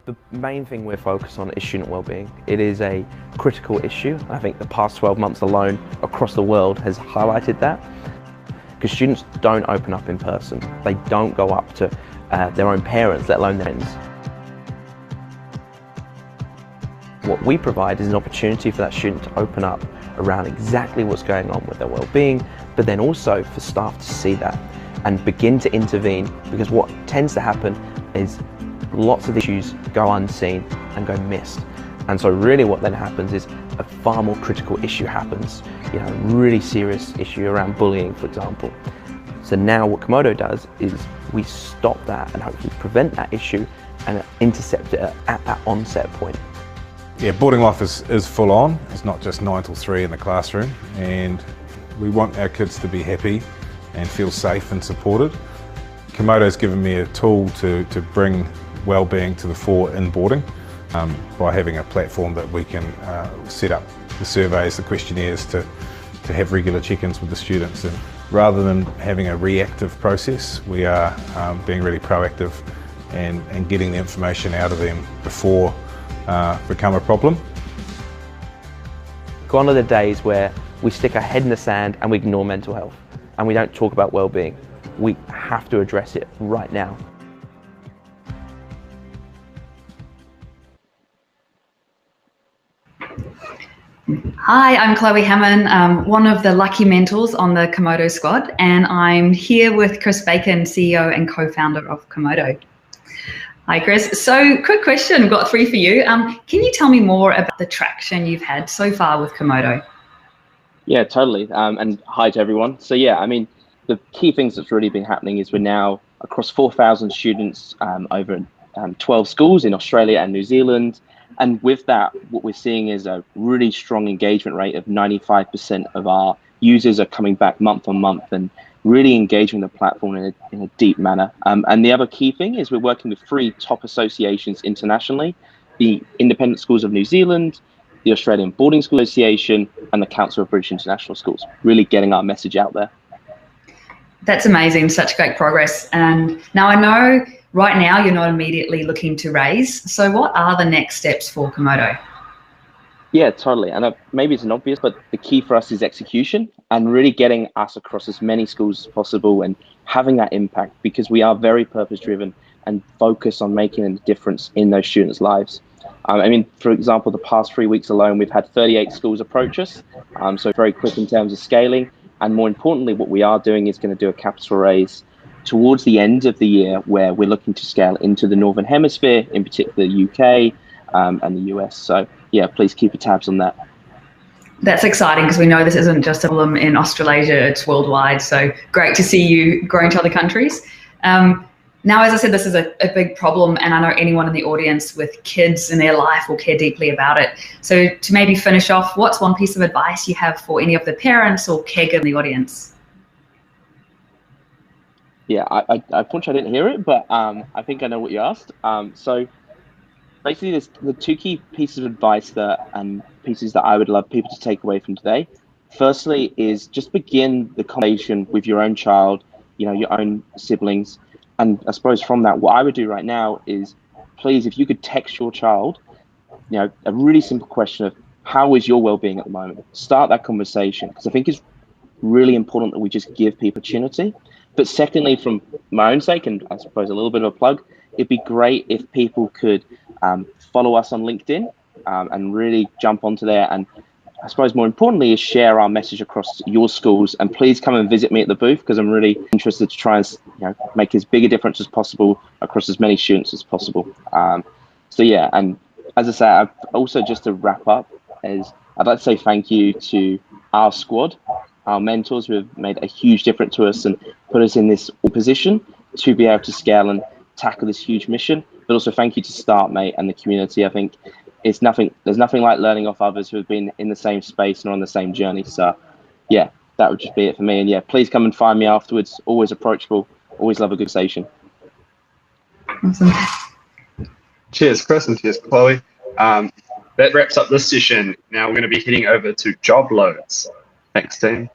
The main thing we're focused on is student wellbeing. It is a critical issue. I think the past 12 months alone across the world has highlighted that, because students don't open up in person. They don't go up to their own parents, let alone their friends. What we provide is an opportunity for that student to open up around exactly what's going on with their well-being, but then also for staff to see that and begin to intervene, because what tends to happen is lots of issues go unseen and go missed. And so really what then happens is a far more critical issue happens, a really serious issue around bullying, for example. So now what Komodo does is we stop that and hopefully prevent that issue and intercept it at that onset point. Yeah, boarding life is full on. It's not just 9 till 3 in the classroom, and we want our kids to be happy and feel safe and supported. Komodo's given me a tool to bring wellbeing to the fore in boarding by having a platform that we can set up the surveys, the questionnaires to have regular check-ins with the students. And rather than having a reactive process, we are being really proactive and getting the information out of them before become a problem. Gone are the days where we stick our head in the sand and we ignore mental health and we don't talk about well-being. We have to address it right now. Hi, I'm Chloe Hammond, one of the lucky mentors on the Komodo squad, and I'm here with Chris Bacon, CEO and co-founder of Komodo. Hi, Chris. So, quick question, got 3 for you. Can you tell me more about the traction you've had so far with Komodo? Yeah, totally. And hi to everyone. So yeah, I mean, the key things that's really been happening is we're now across 4,000 students over 12 schools in Australia and New Zealand. And with that, what we're seeing is a really strong engagement rate of 95% of our users are coming back month on month and really engaging the platform in a deep manner. And the other key thing is we're working with 3 top associations internationally: the Independent Schools of New Zealand, the Australian Boarding School Association, and the Council of British International Schools, really getting our message out there. That's amazing, such great progress. And now I know right now you're not immediately looking to raise. So what are the next steps for Komodo? Yeah, totally. And maybe it's an obvious, but the key for us is execution and really getting us across as many schools as possible and having that impact, because we are very purpose driven and focused on making a difference in those students' lives. I mean, for example, the past 3 weeks alone, we've had 38 schools approach us. So very quick in terms of scaling. And more importantly, what we are doing is going to do a capital raise towards the end of the year, where we're looking to scale into the Northern Hemisphere, in particular the UK and the US. So yeah, please keep your tabs on that. That's exciting, because we know this isn't just a problem in Australasia, it's worldwide. So great to see you growing to other countries. Now, as I said, this is a big problem, and I know anyone in the audience with kids in their life will care deeply about it. So to maybe finish off, what's one piece of advice you have for any of the parents or caregivers in the audience? Yeah, I unfortunately I didn't hear it, but I think I know what you asked. So basically, there's the 2 key pieces of advice pieces that I would love people to take away from today. Firstly is just begin the conversation with your own child, your own siblings. And I suppose from that, what I would do right now is, please, if you could text your child, a really simple question of, how is your well-being at the moment? Start that conversation, because I think it's really important that we just give people opportunity. But secondly, from my own sake, and I suppose a little bit of a plug, it'd be great if people could follow us on LinkedIn and really jump onto there. And I suppose more importantly is share our message across your schools. And please come and visit me at the booth, because I'm really interested to try and make as big a difference as possible across as many students as possible. So yeah, and as I say, also just to wrap up, I'd like to say thank you to our squad, our mentors, who have made a huge difference to us and put us in this position to be able to scale and tackle this huge mission. But also thank you to StartMate and the community. I think there's nothing like learning off others who have been in the same space and on the same journey. So yeah, that would just be it for me. And yeah, please come and find me afterwards. Always approachable, always love a good conversation. Awesome. Cheers, Chris, and cheers, Chloe. That wraps up this session. Now we're going to be heading over to job loads. Thanks, team.